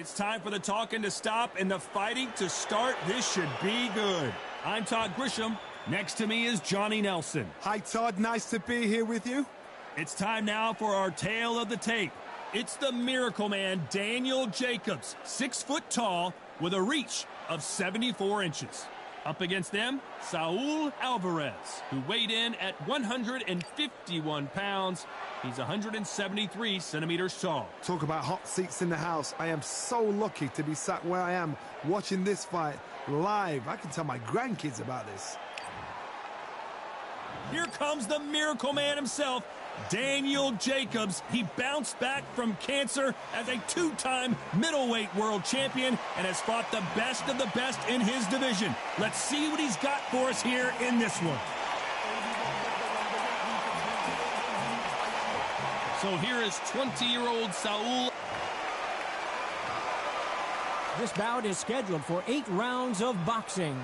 It's time for the talking to stop and the fighting to start. This should be good. I'm Todd Grisham. Next to me is Johnny Nelson. Hi, Todd. Nice to be here with you. It's time now for our tale of the tape. It's the Miracle Man, Daniel Jacobs, 6 foot tall with a reach of 74 inches. Up against them, Saul Alvarez, who weighed in at 151 pounds. He's 173 centimeters tall. Talk about hot seats in the house. I am so lucky to be sat where I am watching this fight live. I can tell my grandkids about this. Here comes the Miracle Man himself, Daniel Jacobs. He bounced back from cancer as a 2-time middleweight world champion and has fought the best of the best in his division. Let's see what he's got for us here in this one. So here is 20-year-old Saul. This bout is scheduled for 8 rounds of boxing.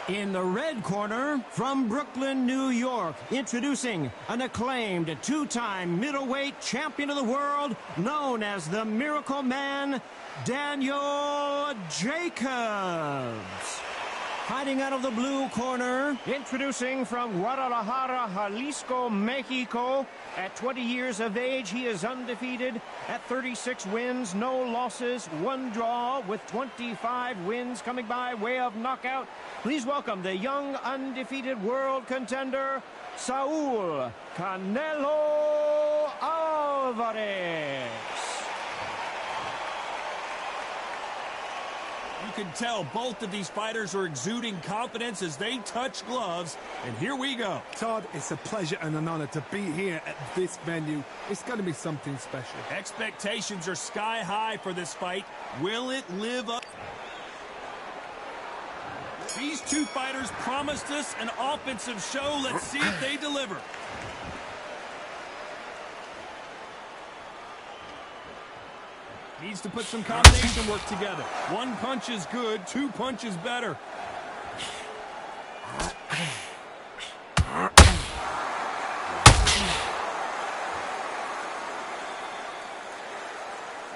In the red corner, from Brooklyn, New York, introducing an acclaimed 2-time middleweight champion of the world, known as the Miracle Man, Daniel Jacobs. Hiding out of the blue corner, introducing from Guadalajara, Jalisco, Mexico. At 20 years of age, he is undefeated at 36 wins, no losses, 1 draw, with 25 wins coming by way of knockout. Please welcome the young undefeated world contender, Saul Canelo Alvarez. You can tell both of these fighters are exuding confidence as they touch gloves. And here we go. Todd, it's a pleasure and an honor to be here at this venue. It's going to be something special. Expectations are sky high for this fight. Will it live up? These two fighters promised us an offensive show. Let's see if they deliver. Needs to put some combination work together. 1 punch is good, 2 punches better.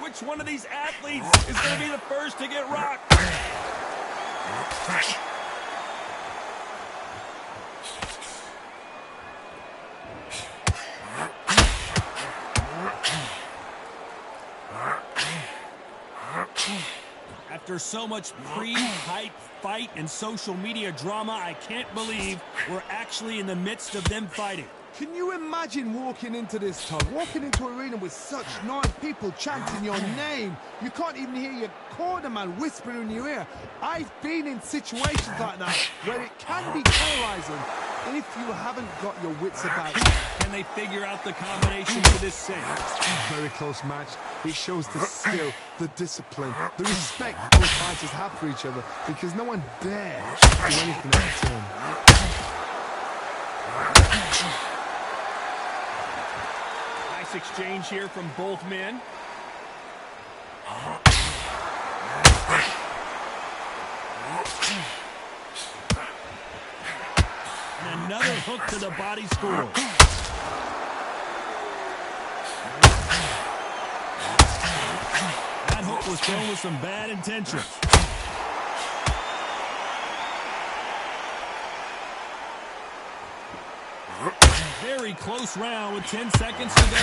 Which one of these athletes is going to be the first to get rocked? After so much pre-hype fight and social media drama, I can't believe we're actually in the midst of them fighting. Can you imagine walking into this, Todd? Walking into an arena with such noise, people chanting your name. You can't even hear your corner man whispering in your ear. I've been in situations like that where it can be polarizing. And if you haven't got your wits about you, can they figure out the combination for this save? Very close match. It shows the skill, the discipline, the respect both fighters have for each other, because no one dares do anything out of turn. Nice exchange here from both men. And another hook to the body score. That hook was thrown with some bad intentions. Very close round with 10 seconds to go.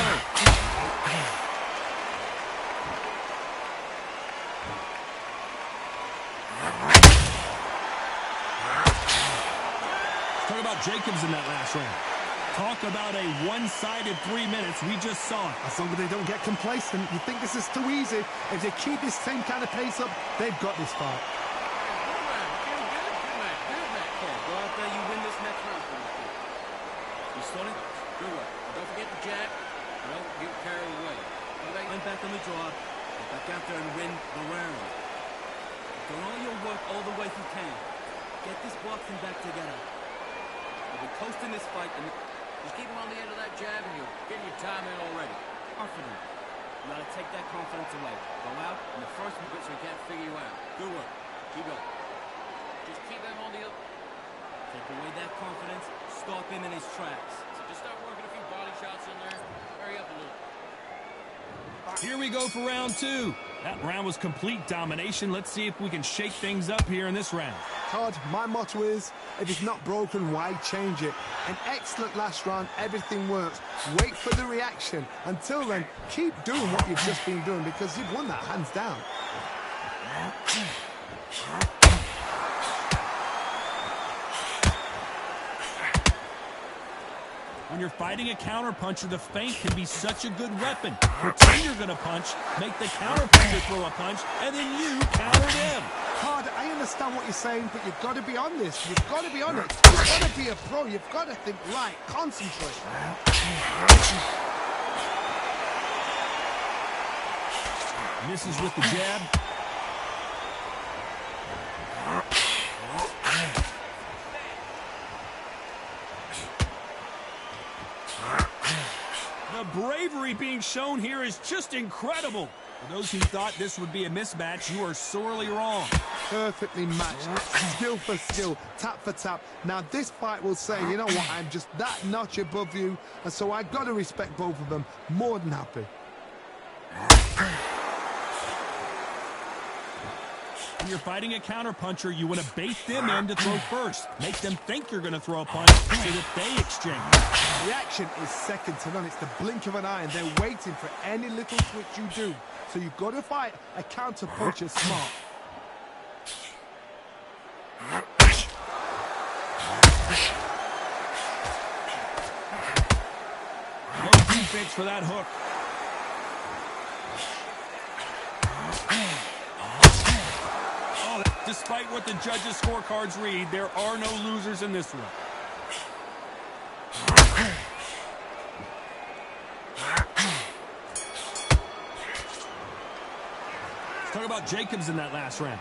Talk about Jacobs in that last round. Talk about a one-sided 3 minutes. We just saw it. As long as they don't get complacent, you think this is too easy. If they keep this same kind of pace up, they've got this fight. Go out there, you win this next round. You starting? Good work. Don't forget the jab. Don't get carried away. Line back on the draw. Get back out there and win the round. Do all your work all the way you can. Get this boxing back together. You've been coasting this fight, and just keep him on the end of that jab, and you're getting your time in already. Confident. You gotta take that confidence away. Go out, and the first movement so he can't figure you out. Good work. Keep going. Just keep him on the up. Take away that confidence. Stop him in his tracks. So just start working a few body shots in there. Hurry up a little. Here we go for round 2. That round was complete domination. Let's see if we can shake things up here in this round. Todd, my motto is, if it's not broken, why change it? An excellent last round, everything works. Wait for the reaction. Until then, keep doing what you've just been doing because you've won that hands down. When you're fighting a counterpuncher, the feint can be such a good weapon. Pretend you're going to punch, make the counterpuncher throw a punch, and then you counter them. Todd, I understand what you're saying, but you've got to be honest. You've got to be honest. You've got to be a pro. You've got to think right. Concentrate. Misses with the jab. The bravery being shown here is just incredible. For those who thought this would be a mismatch, you are sorely wrong. Perfectly matched. Skill for skill, tap for tap. Now this fight will say, you know what, I'm just that notch above you, and so I've got to respect both of them. More than happy. When you're fighting a counterpuncher, you want to bait them in to throw first. Make them think you're going to throw a punch so that they exchange. Reaction is second to none. It's the blink of an eye, and they're waiting for any little switch you do. So you've got to fight a counterpuncher smart. No defense for that hook. Despite what the judges' scorecards read, there are no losers in this one. Let's talk about Jacobs in that last round.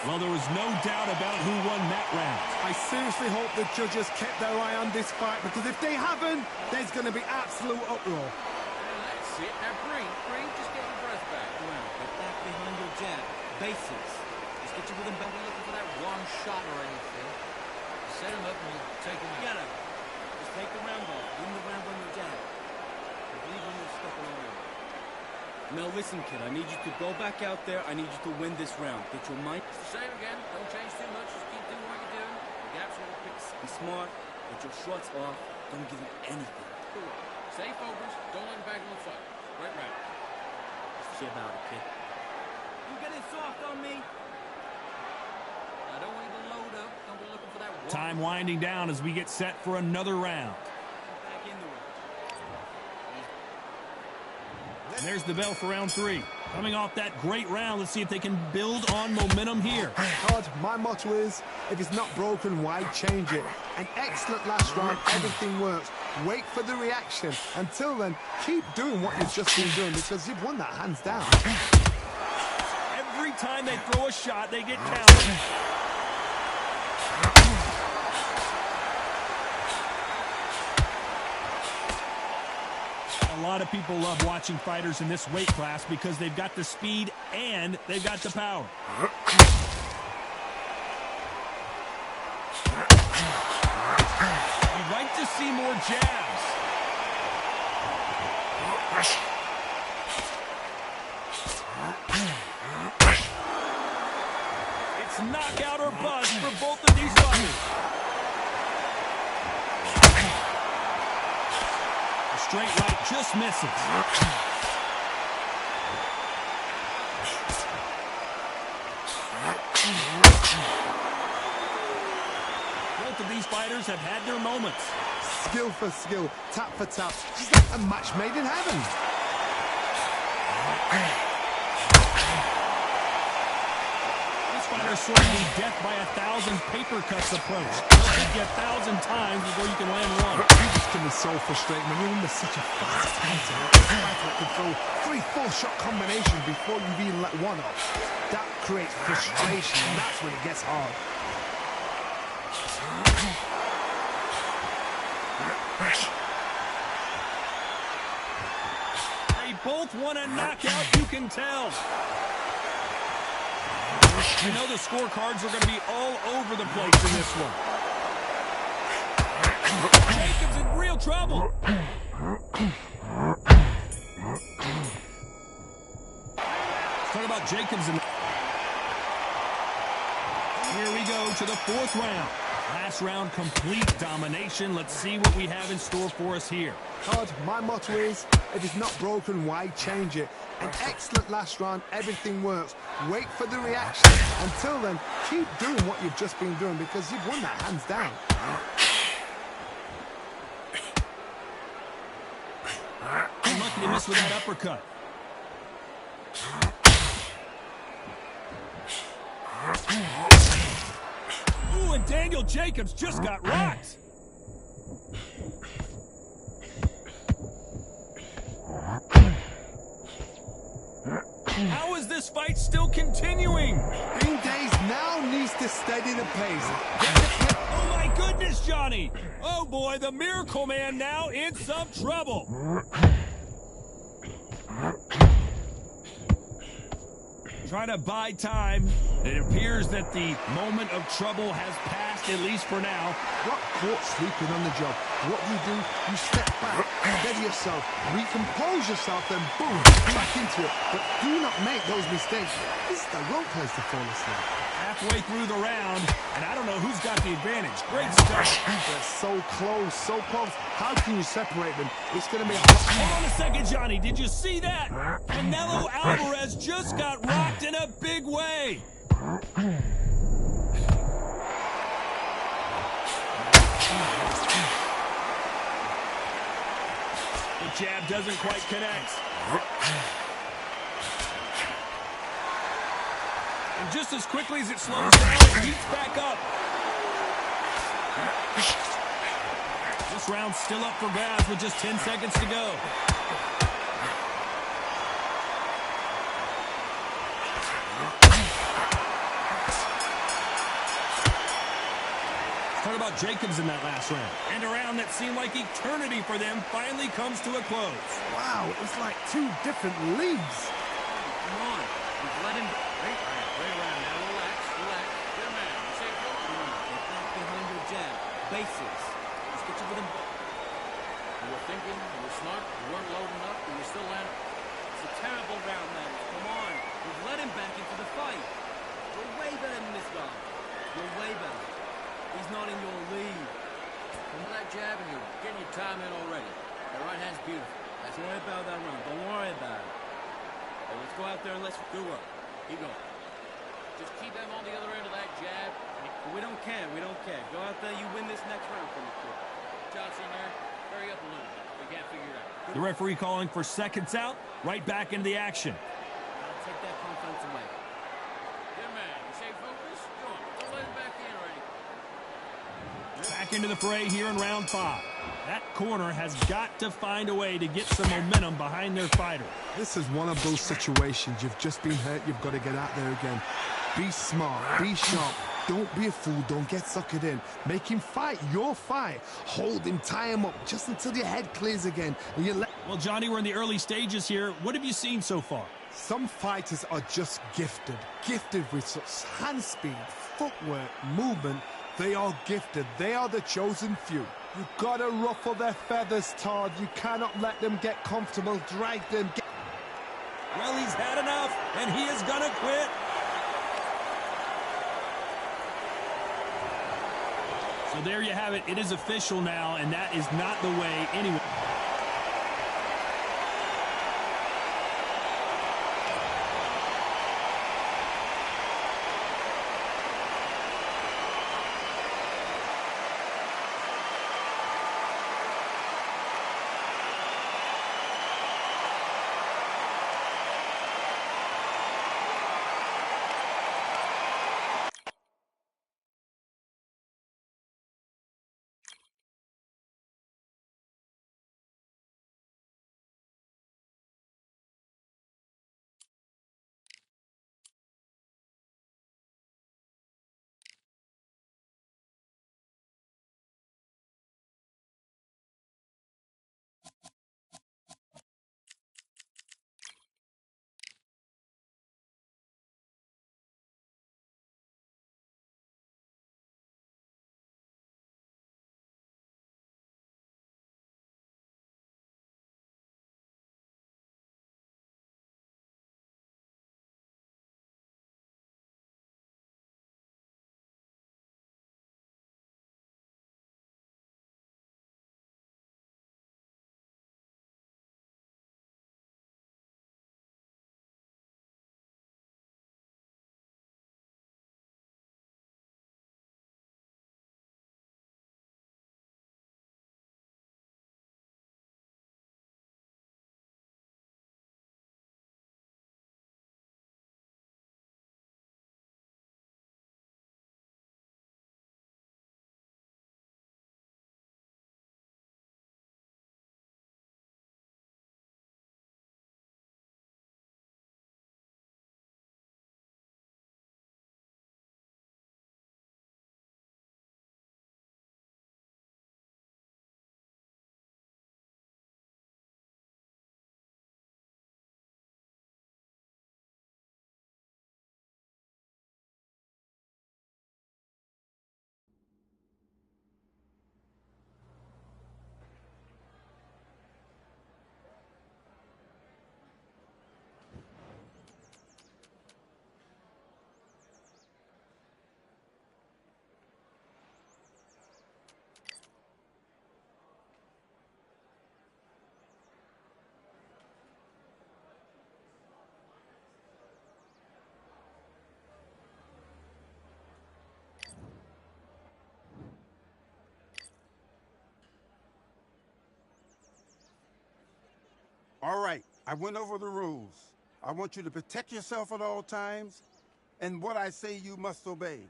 Well, there was no doubt about who won that round. I seriously hope the judges kept their eye on this fight, because if they haven't, there's going to be absolute uproar. That's it. Now breathe, just get your breath back. Get back behind your jab. Basics. Get you with him, don't be looking for that one shot or anything. Set him up and you take him out. Just take the round off. Win the round on your jab. I believe when you're stuck along. Now listen, kid, I need you to go back out there. I need you to win this round. Get your mind. It's the same again. Don't change too much. Just keep doing what you're doing. The gaps will pick. Be smart. Get your shots off. Don't give him anything. Cool. Stay focused. Don't let him back in the fight. Right round. Shit about it, kid. You getting soft on me? I don't want you to load up. Don't be looking for that one. Time winding down as we get set for another round. Back into it. And there's the bell for round 3. Coming off that great round, let's see if they can build on momentum here. Todd, my motto is, if it's not broken, why change it? An excellent last round, everything works. Wait for the reaction. Until then, keep doing what you've just been doing, because you've won that hands down. Every time they throw a shot, they get counted. A lot of people love watching fighters in this weight class because they've got the speed and they've got the power. You'd like to see more jabs. It's knockout or bust for both of these fighters. Straight right just misses. Both of these fighters have had their moments. Skill for skill, tap for tap. Just like a match made in heaven. This fighter sort of the death by 1,000 paper cuts approach. It'll hit you 1,000 times before you can land one. This can be so frustrating when you're under such a fast pace. A fighter can throw 3-4 shot combinations before you've even let one off. That creates frustration, and that's when it gets hard. They both want a knockout, you can tell. You know the scorecards are going to be all over the place in this one. Jacobs in real trouble. Talk about Jacobs. Here we go to the fourth round. Last round, complete domination. Let's see what we have in store for us here. Todd, my motto is, if it's not broken, why change it? An excellent last round, everything works. Wait for the reaction. Until then, keep doing what you've just been doing because you've won that hands down. Unlucky to miss with that uppercut. Ooh, and Daniel Jacobs just got rocked. How is this fight still continuing? Green Days now needs to steady the pace. Oh my goodness, Johnny! Oh boy, the Miracle Man now in some trouble. Trying to buy time. It appears that the moment of trouble has passed, at least for now. Got caught sleeping on the job. What do? You step back, steady yourself, recompose yourself, then boom, back into it. But do not make those mistakes. This is the rope has to fall asleep. Halfway through the round, and I don't know who's got the advantage. Great stuff. They're so close, so close. How can you separate them? It's going to be a... Hold on a second, Johnny. Did you see that? Canelo Alvarez just got rocked in a big way. The jab doesn't quite connect. And just as quickly as it slows down, it heats back up. This round's still up for grabs with just 10 seconds to go. Talk about Jacobs in that last round. And a round that seemed like eternity for them finally comes to a close. Wow, it's like two different leagues. Come on. We've let him... Right around now. Relax. Good man. Say go. Get back behind your jab. Basics. Just get you with him. You were thinking, you were smart, you weren't loading up, and you still landing. It's a terrible round, man. Come on. We've let him back into the fight. You're way better than this guy. You're way better. He's not in your league. Come on that jab, and you're getting your time in already. That right hand's beautiful. Don't worry about that round. Don't worry about it. Hey, let's go out there and let's do work. Keep going. Just keep them on the other end of that jab. We don't care. Go out there, you win this next round for me, kid. Johnson there, hurry up a little bit. We can't figure it out. The referee calling for seconds out, right back into the action. I'll take that confidence away. Good man. You stay focused? Go on. Don't let him back in already. Back into the fray here in round 5. That corner has got to find a way to get some momentum behind their fighter. This is one of those situations. You've just been hurt. You've got to get out there again. Be smart. Be sharp. Don't be a fool. Don't get suckered in. Make him fight your fight. Hold him. Tie him up just until your head clears again. And you let... Well, Johnny, we're in the early stages here. What have you seen so far? Some fighters are just gifted. Gifted with such hand speed, footwork, movement. They are gifted. They are the chosen few. You've got to ruffle their feathers, Todd. You cannot let them get comfortable. Drag them. Well, he's had enough, and he is going to quit. So there you have it. It is official now, and that is not the way anyone... All right, I went over the rules. I want you to protect yourself at all times, and what I say you must obey.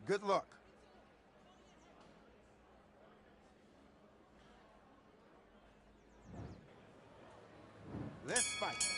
Good luck. Let's fight.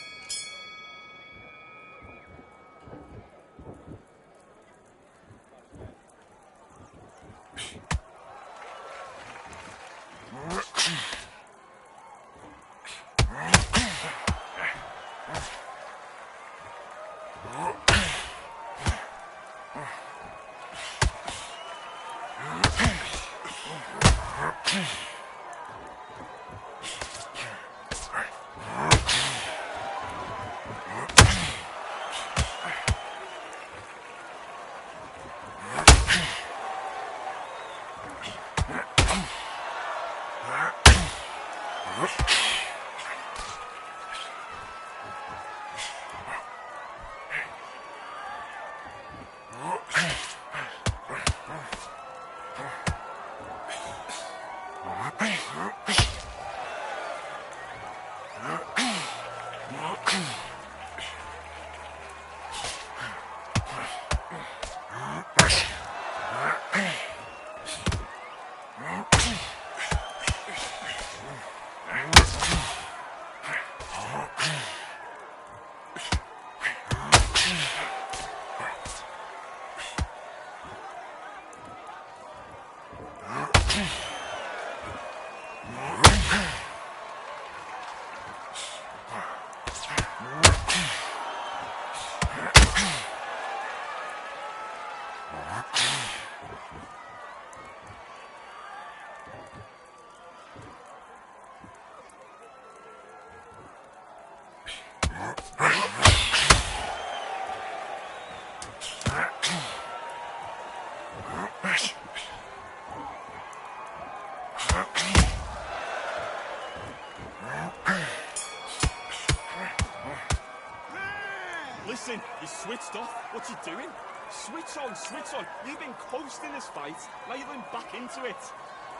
Listen, you switched off. What you doing? Switch on, switch on. You've been coasting this fight. Now you're going back into it.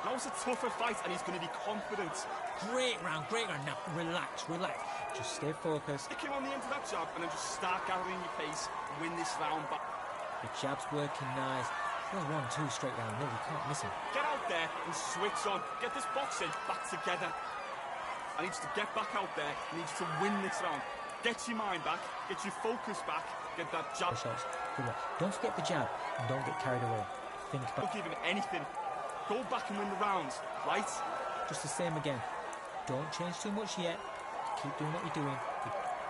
Now it's a tougher fight and he's going to be confident. Great round, great round. Now, relax, relax. Just stay focused. Stick him on the end of that jab and then just start gathering your pace. Win this round back. The jab's working nice. Well, 1-2 straight round. No, you can't miss him. Get out there and switch on. Get this boxing back together. I need you to get back out there. I need you to win this round. Get your mind back. Get your focus back. Get that jab. Shots. Good luck. Don't forget the jab and don't get carried away. Think about. Don't give him anything. Go back and win the rounds, right? Just the same again. Don't change too much yet. Keep doing what you're doing.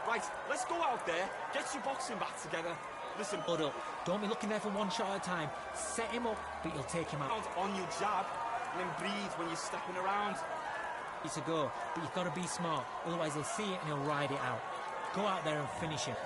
Right, let's go out there. Get your boxing back together. Listen. Hold up. Don't be looking there for one shot at a time. Set him up, but you'll take him out. On your jab, and then breathe when you're stepping around. It's a go, but you've got to be smart. Otherwise, he'll see it and he'll ride it out. Go out there and finish him.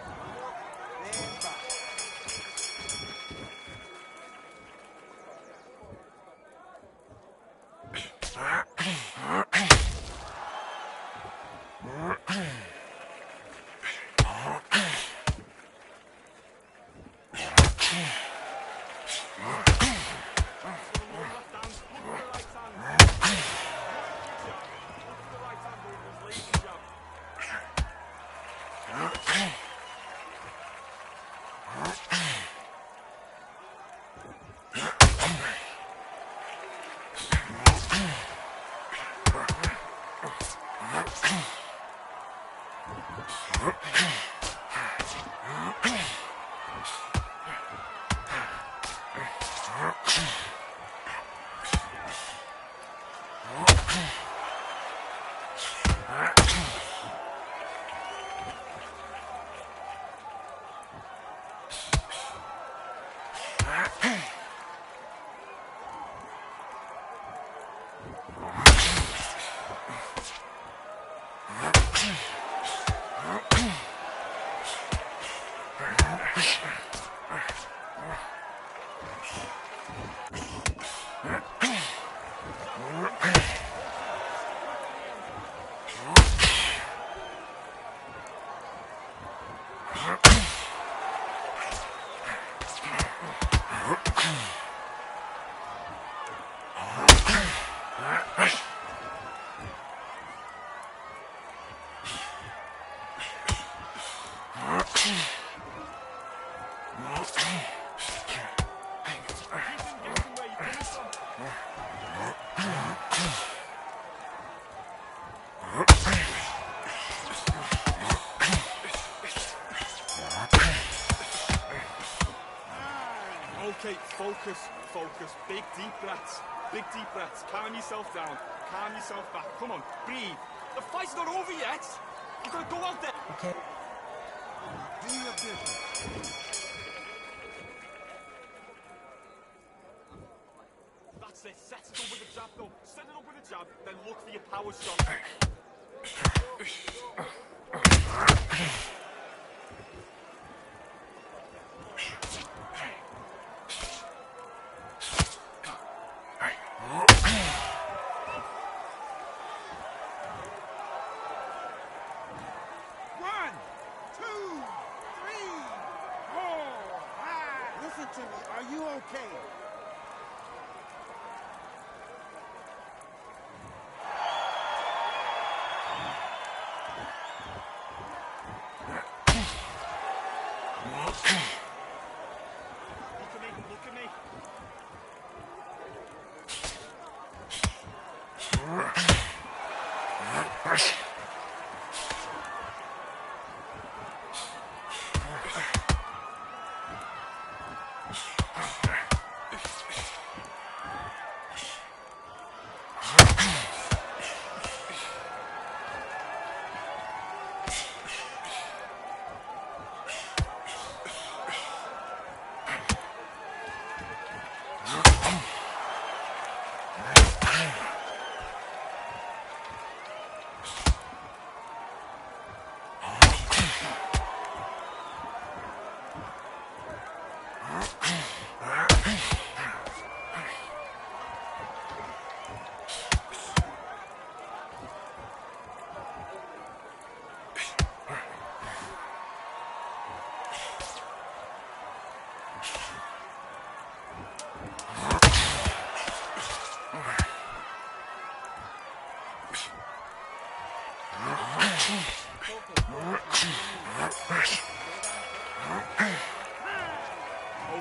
Focus, focus. Big deep breaths. Big deep breaths. Calm yourself down. Calm yourself back. Come on, breathe. The fight's not over yet. You've got to go out there. Okay. Do your business. That's it. Set it up with a jab, though. Set it up with a jab, then look for your power shot. Are you okay? Look at me, look at me.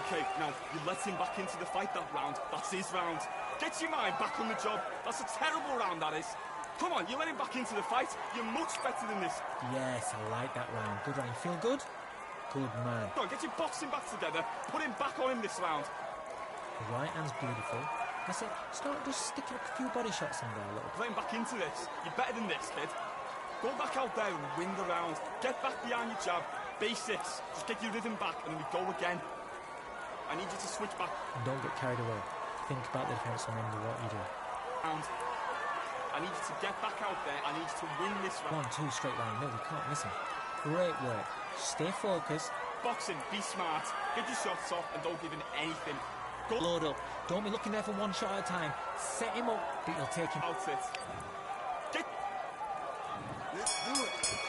Okay, now, you let him back into the fight that round. That's his round. Get your mind back on the job. That's a terrible round, that is. Come on, you let him back into the fight. You're much better than this. Yes, I like that round. Good round. You feel good? Good man. Come on, get your boxing back together. Put him back on him this round. The right hand's beautiful. That's it. Start just sticking a few body shots in there a little bit. Play him back into this. You're better than this, kid. Go back out there and win the round. Get back behind your jab. Basics. Just get your rhythm back and then we go again. I need you to switch back. And don't get carried away. Think about the defense and remember what you do. I need you to get back out there. I need you to win this round. 1, 2, straight line. No, you can't miss him. Great work. Stay focused. Boxing, be smart. Get your shots off and don't give him anything. Go. Load up. Don't be looking there for one shot at a time. Set him up, but you'll take him out. It. Get. Let's do it.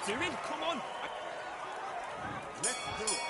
doing? Come on. Let's do it.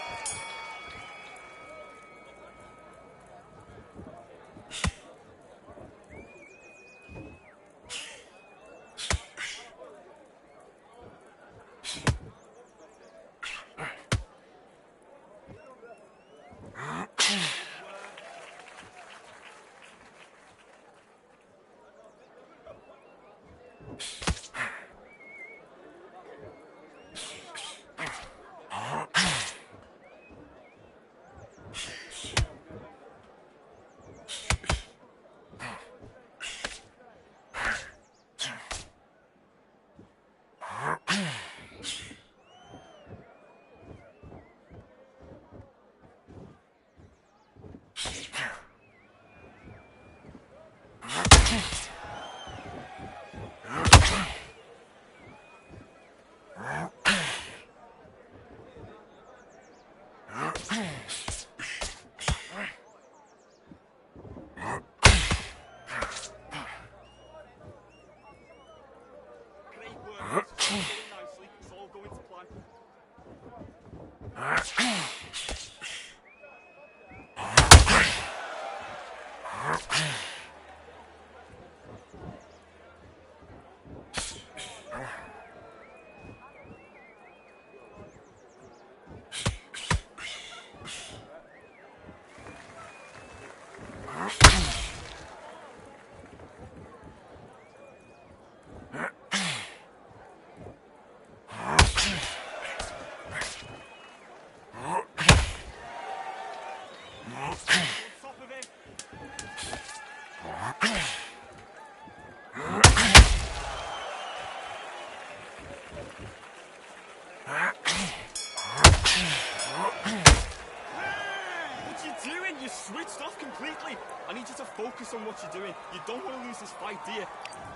Switched off completely. I need you to focus on what you're doing. You don't want to lose this fight, do you?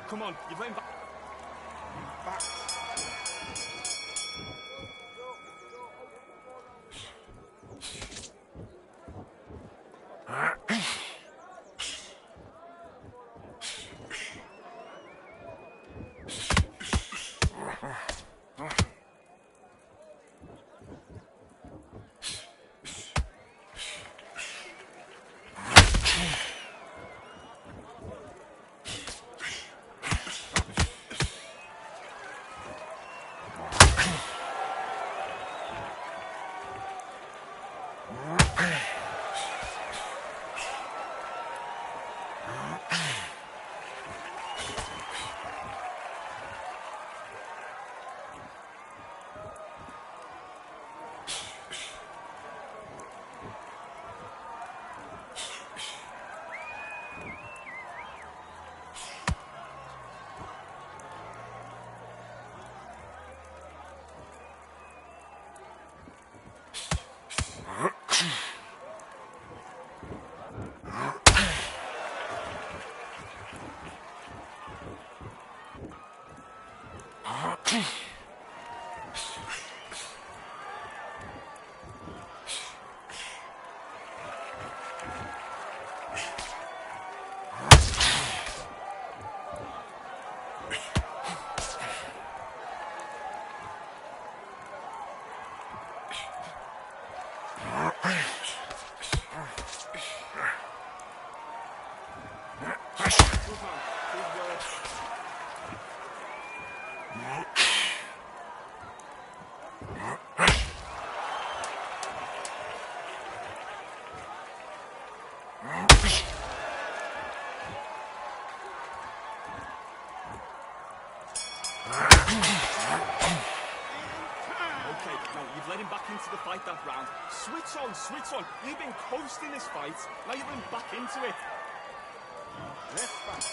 Come on, you've let him back. Into the fight that round. Switch on. You've been coasting this fight. Now you've been back into it. Let's fight.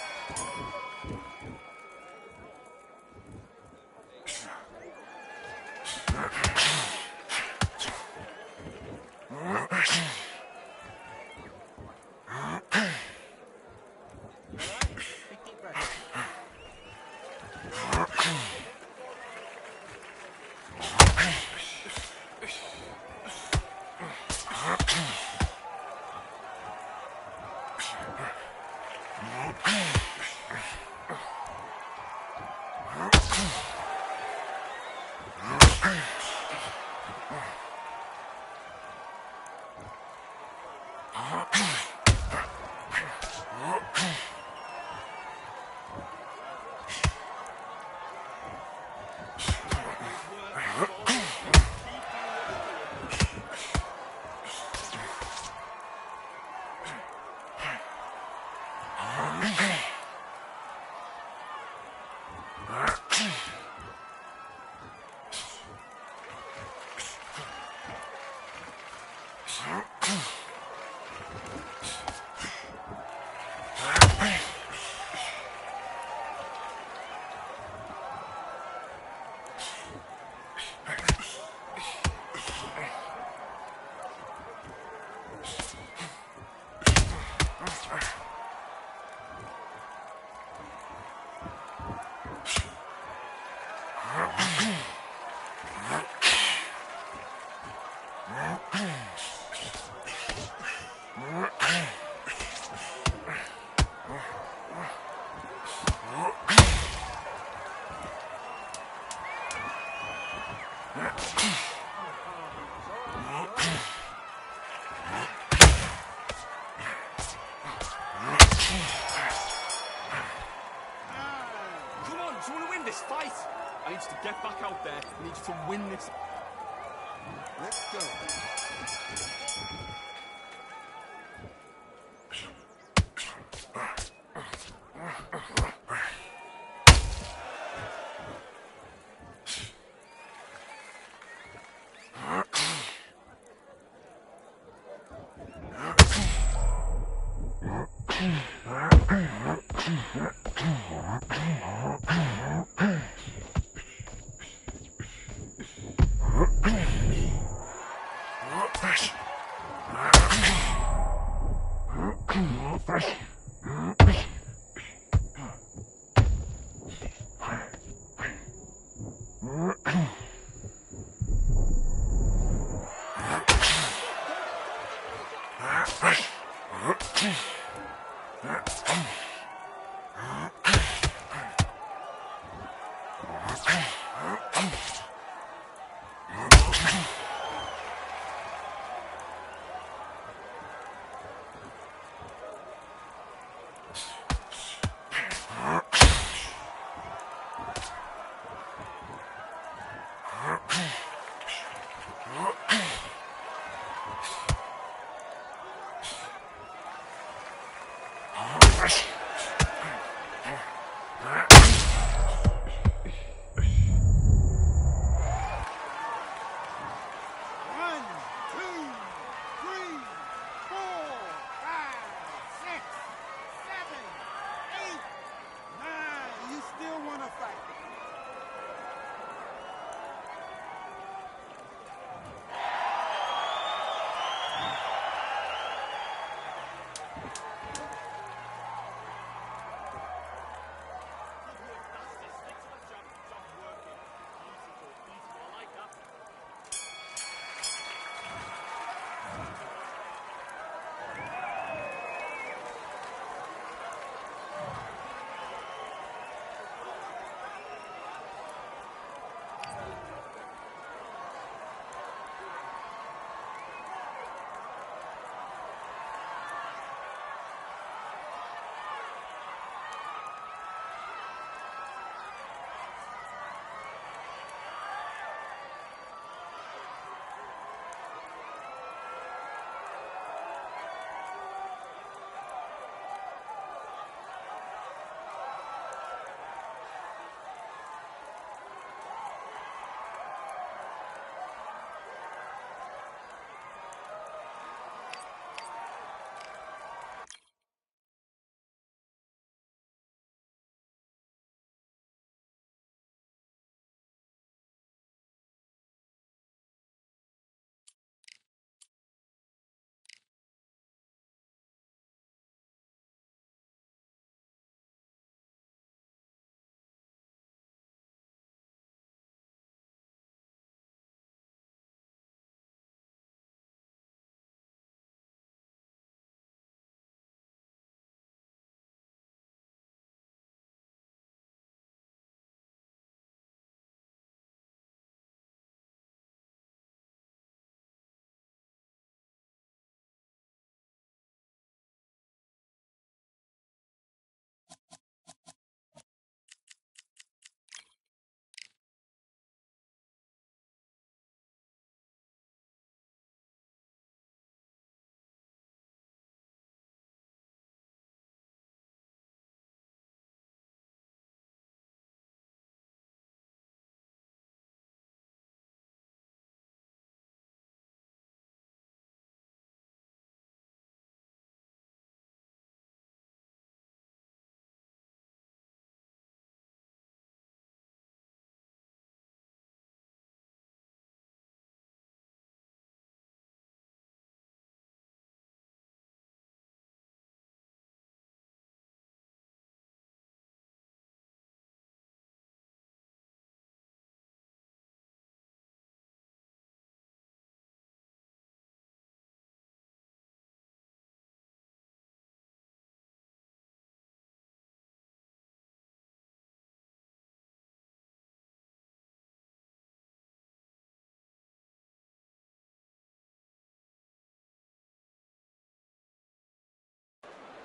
fight. I need you to get back out there. I need you to win this. Let's go.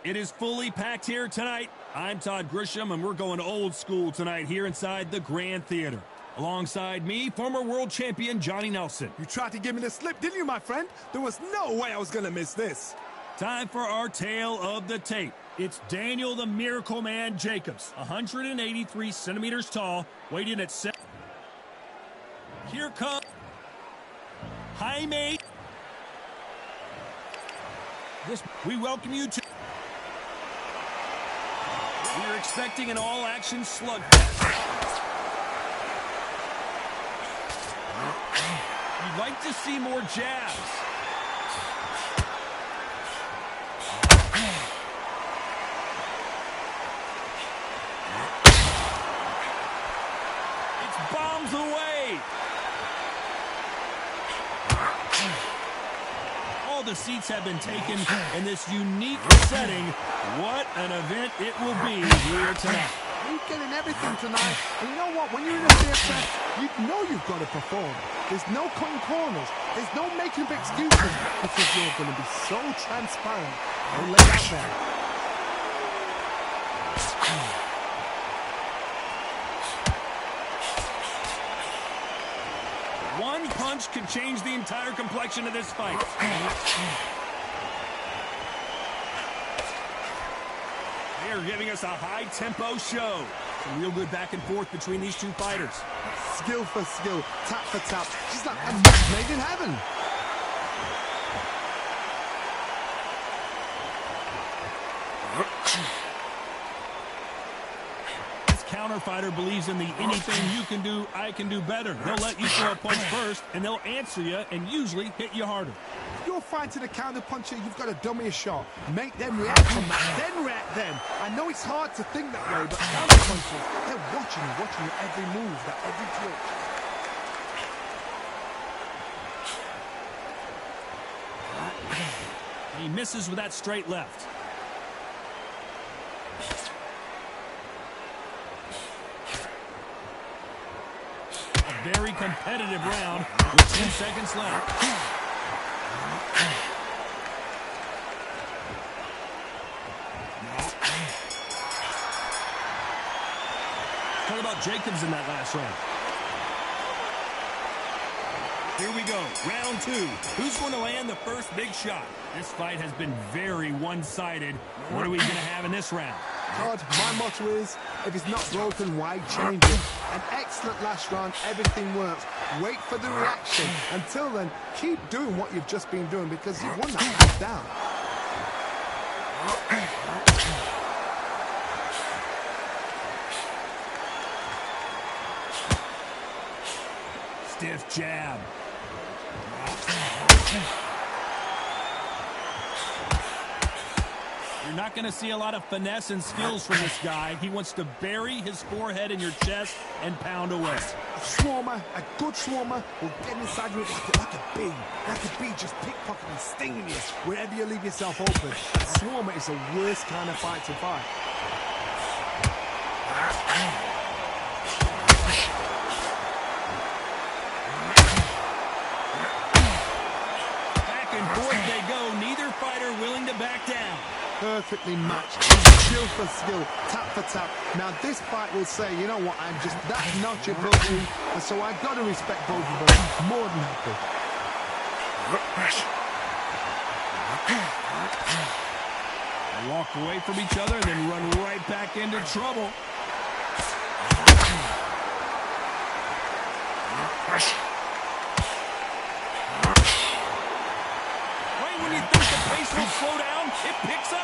It is fully packed here tonight. I'm Todd Grisham, and we're going old school tonight here inside the Grand Theater. Alongside me, former world champion Johnny Nelson. You tried to give me the slip, didn't you, my friend? There was no way I was going to miss this. Time for our tale of the tape. It's Daniel the Miracle Man Jacobs, 183 centimeters tall, weighed in at 7. Here comes Jaime. We welcome you to... We're expecting an all-action slugfest. You'd like to see more jabs. It's bombs away. All the seats have been taken in this unique setting. What an event it will be here tonight. You're getting everything tonight. And you know what? When you're in a theatre, you know you've got to perform. There's no cutting corners. There's no making of excuses because you're going to be so transparent. Don't lay out there. One punch could change the entire complexion of this fight. They are giving us a high-tempo show. Some real good back and forth between these two fighters. Skill for skill, tap for tap. She's like a match made in heaven. This counter fighter believes in the anything you can do, I can do better. They'll let you throw a punch first, and they'll answer you and usually hit you harder. If you're fighting a counter puncher, you've got to dummy a shot. Make them react from that, then react them. I know it's hard to think that way, but counter punchers, they're watching your every move, that every twitch. He misses with that straight left. A very competitive round with 10 seconds left. Talk about Jacobs in that last round. Here we go, round 2. Who's going to land the first big shot? This fight has been very one-sided. What are we going to have in this round? Todd, my motto is, if it's not broken, why change it? An excellent last round, everything works. Wait for the reaction. Until then, keep doing what you've just been doing because you've won that half down. Stiff jab. You're not going to see a lot of finesse and skills from this guy. He wants to bury his forehead in your chest and pound away. A swarmer, a good swarmer, will get inside you like a bee. Like a bee just pickpocketing, stinging you wherever you leave yourself open. A swarmer is the worst kind of fight to fight. Back and forth they go. Neither fighter willing to back down. Perfectly matched. Skill for skill, tap for tap. Now this fight will say, you know what, I'm just that notch above you, and so I've got to respect both of them. More than happy. They walk away from each other and then run right back into trouble. Right when you think the pace will slow down, it picks up.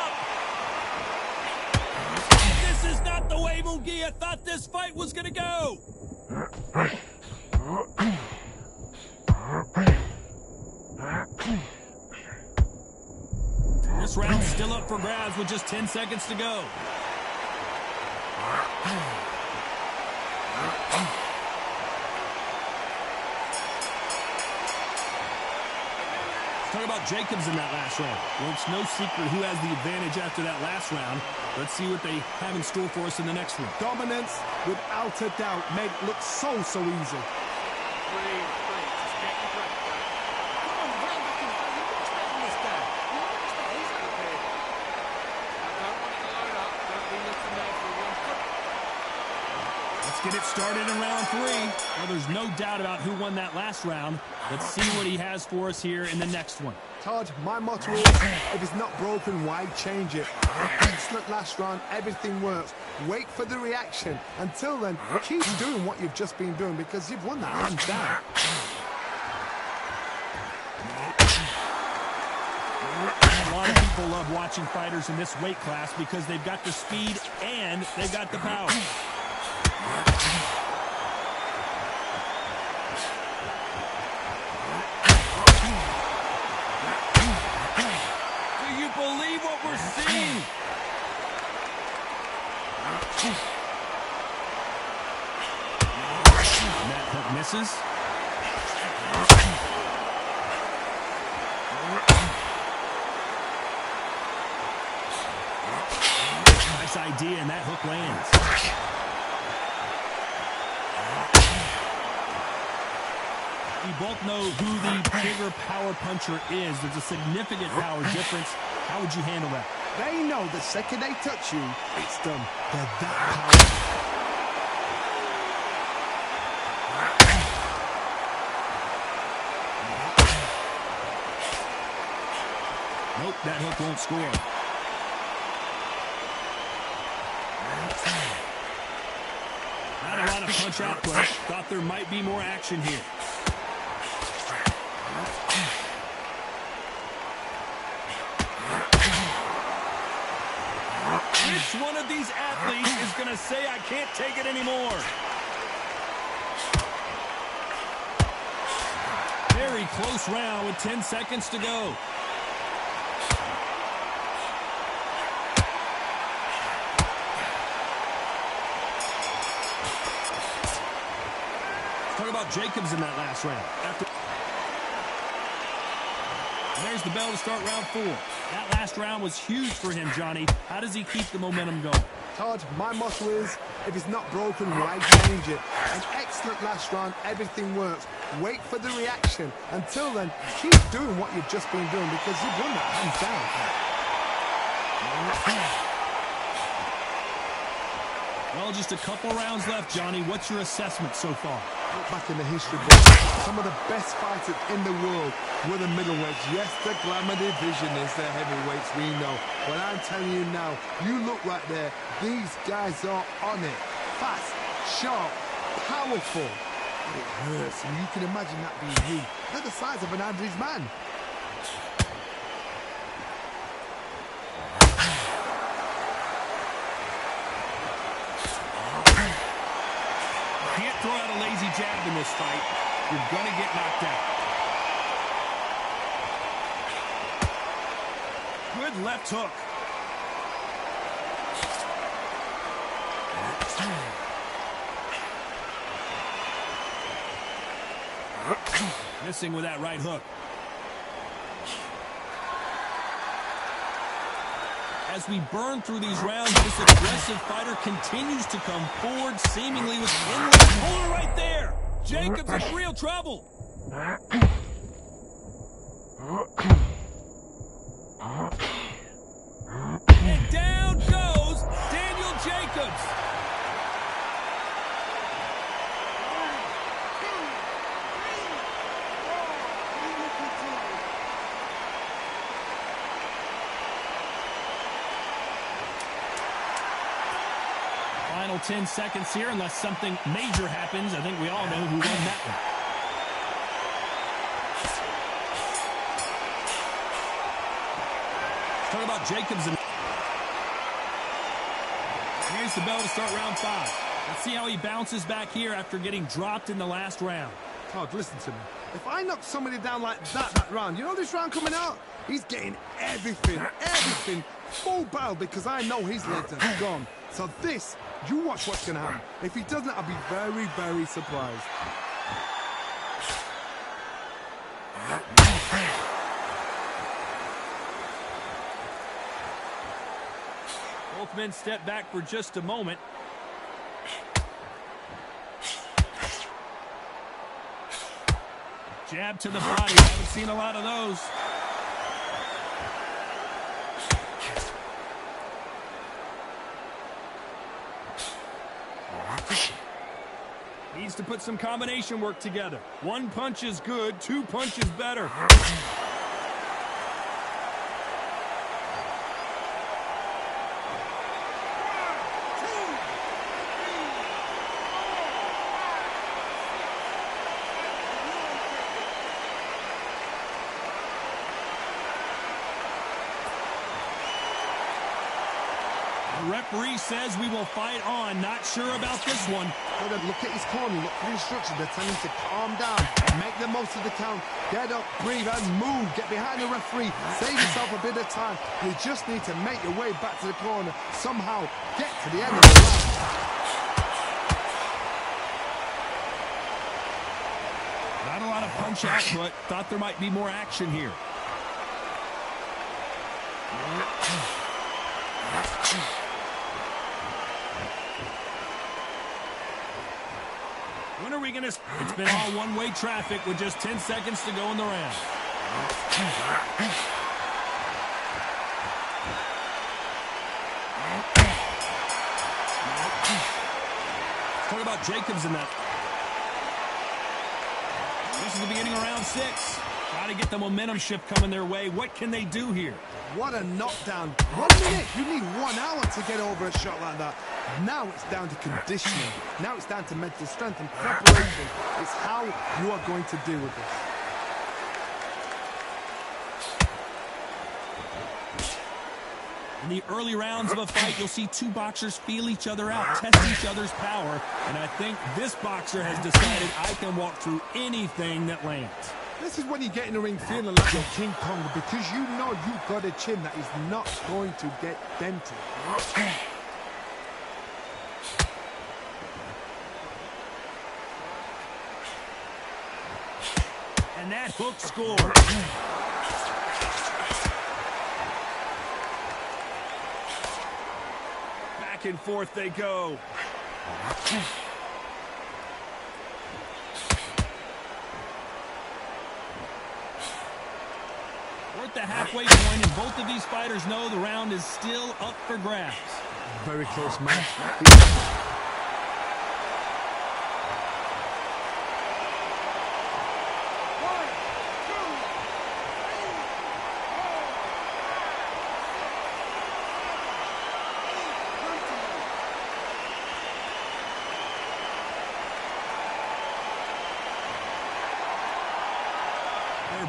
This is not the way Munguia thought this fight was going to go. This round's still up for grabs with just 10 seconds to go. Talk about Jacobs in that last round. Well, it's no secret who has the advantage after that last round. Let's see what they have in store for us in the next one. Dominance, without a doubt, made it look so easy. Let's get it started in round 3. Well, there's no doubt about who won that last round. Let's see what he has for us here in the next one. Todd, my motto is, if it's not broken, why change it? Excellent last round, everything works. Wait for the reaction. Until then, keep doing what you've just been doing because you've won that hands down. A lot of people love watching fighters in this weight class because they've got the speed and they've got the power. Do you believe what we're seeing? And that hook misses. Nice idea, and that hook lands. We both know who the bigger power puncher is. There's a significant power difference. How would you handle that? They know the second they touch you, it's done. They're that powerful. Nope, that hook won't score. Not a lot of punch output. Thought there might be more action here. Which one of these athletes is going to say, I can't take it anymore? Very close round with 10 seconds to go. Talk about Jacobs in that last round. There's the bell to start round 4. That last round was huge for him, Johnny. How does he keep the momentum going? Todd, my motto is, if it's not broken, why change it? An excellent last round, everything works. Wait for the reaction. Until then, keep doing what you've just been doing because you've won that hands down. Well, just a couple rounds left, Johnny. What's your assessment so far? Look back in the history books. Some of the best fighters in the world were the middleweights. Yes, the glamour division is the heavyweights, we know. But I'm telling you now, you look right there, these guys are on it. Fast, sharp, powerful. But it hurts, and you can imagine that being you. They're the size of an average man. Can't throw out a lazy jab in this fight. You're going to get knocked out. Good left hook. Missing with that right hook. As we burn through these rounds, this aggressive fighter continues to come forward, seemingly with endless puller right there. Jacobs in real trouble. And down goes Daniel Jacobs. Final 10 seconds here, unless something major happens. I think we all know who won that one. Let's talk about Jacobs. Here's the bell to start round 5. Let's see how he bounces back here after getting dropped in the last round. Todd, listen to me. If I knock somebody down like that round, you know this round coming out? He's getting everything, full barrel because I know his legs are gone. So this, you watch what's going to happen. If he doesn't, I'll be very, very surprised. Both men step back for just a moment. Jab to the body. Haven't seen a lot of those. Needs to put some combination work together. One punch is good, two punches better. The referee says we will fight on. Not sure about this one. Look at his corner. Look for the instructions. They're telling him to calm down. Make the most of the count. Get up, breathe, and move. Get behind the referee. Save yourself a bit of time. You just need to make your way back to the corner. Somehow get to the end of the round. Not a lot of punch output. Thought there might be more action here. When are we going to... It's been all one-way traffic with just 10 seconds to go in the round. Talk about Jacobs in that. This is the beginning of round 6. Got to get the momentum shift coming their way. What can they do here? What a knockdown. 1 minute. You need 1 hour to get over a shot like that. Now it's down to conditioning. Now it's down to mental strength and preparation. It's how you are going to deal with this. In the early rounds of a fight, you'll see two boxers feel each other out, test each other's power, and I think this boxer has decided I can walk through anything that lands. This is when you get in the ring feeling like you're King Kong, because you know you've got a chin that is not going to get dented. And that hook score. Back and forth they go. We're at the halfway point, and both of these fighters know the round is still up for grabs. Very close match.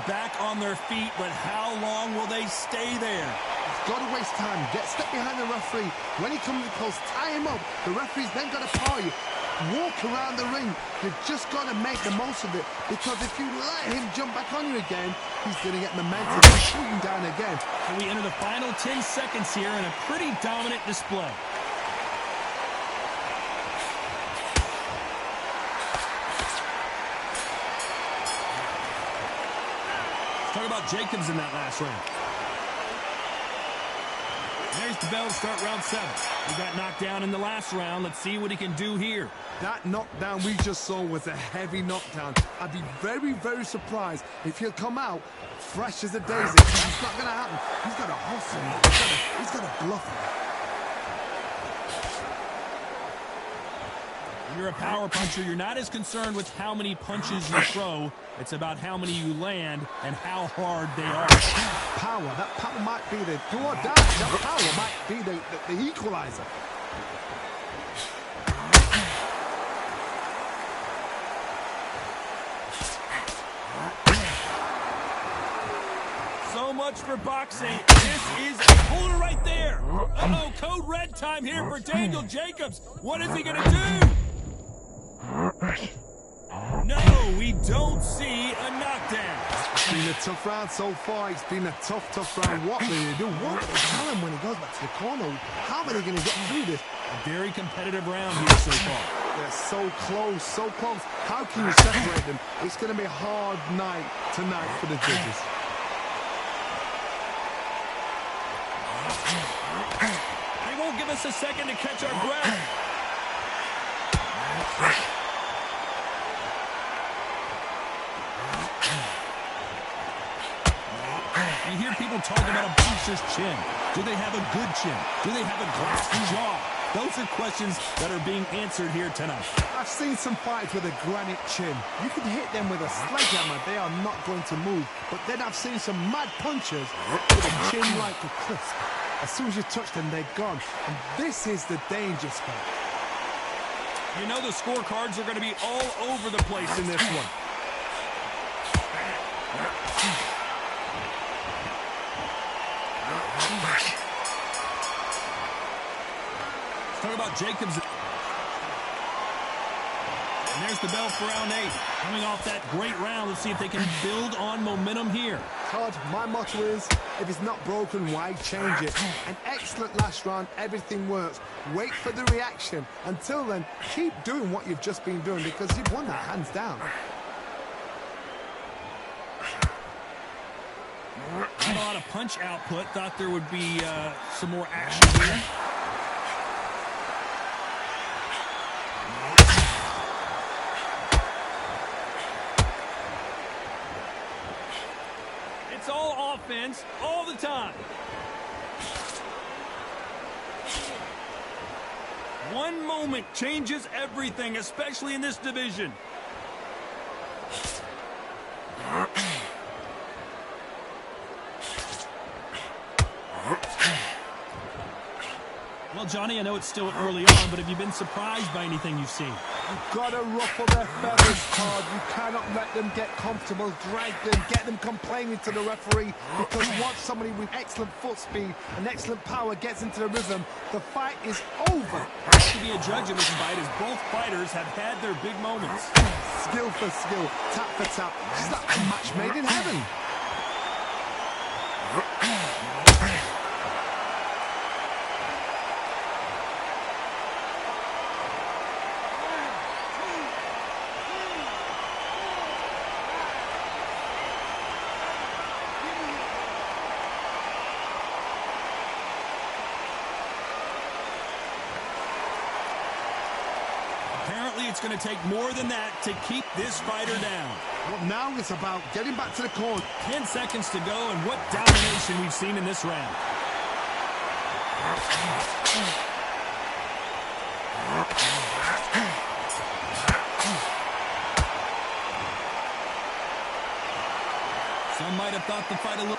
Back on their feet, but how long will they stay there? He's got to waste time. Step behind the referee. When he comes close, tie him up. The referee's then got to paw you. Walk around the ring. You've just got to make the most of it, because if you let him jump back on you again, he's going to get momentum and shoot him down again. So we enter the final 10 seconds here in a pretty dominant display. Talk about Jacobs in that last round. There's the bell to start round 7. He got knocked down in the last round. Let's see what he can do here. That knockdown we just saw was a heavy knockdown. I'd be very, very surprised if he'll come out fresh as a daisy. That's not going to happen. He's got to hustle. He's got to bluff him. When you're a power puncher, you're not as concerned with how many punches you throw. It's about how many you land and how hard they are. Power. That power might be the do or die. That power might be the equalizer. So much for boxing. This is a puller right there. Uh-oh, code red time here for Daniel Jacobs. What is he going to do? No, we don't see a knockdown. It's been a tough round so far. It's been a tough round. What will they do? What will they tell him when he goes back to the corner? How are they going to get through this? A very competitive round here so far. They're so close, so close. How can you separate them? It's going to be a hard night tonight for the judges. They won't give us a second to catch our breath. You hear people talk about a boxer's chin. Do they have a good chin? Do they have a glass jaw? Those are questions that are being answered here tonight. I've seen some fights with a granite chin. You can hit them with a sledgehammer, they are not going to move. But then I've seen some mad punchers with a chin like a crisp. As soon as you touch them, they're gone. And this is the danger spot. You know the scorecards are going to be all over the place in this one. Let's talk about Jacobs. And there's the bell for round 8. Coming off that great round, let's see if they can build on momentum here. Todd, my motto is, if it's not broken, why change it? An excellent last round, everything works. Wait for the reaction. Until then, keep doing what you've just been doing because you've won that hands down. Not a lot of punch output. Thought there would be some more action here. It's all offense all the time. One moment changes everything, especially in this division. Well, Johnny, I know it's still early on, but have you been surprised by anything you've seen? You've got to ruffle their feathers, Todd. You cannot let them get comfortable, drag them, get them complaining to the referee, because once somebody with excellent foot speed and excellent power gets into the rhythm, the fight is over. To be a judge of this fight as both fighters have had their big moments. Skill for skill, tap for tap. It's like a match made in heaven. It's going to take more than that to keep this fighter down. Well, now it's about getting back to the corner. 10 seconds to go, and what domination we've seen in this round. Some might have thought the fight a little...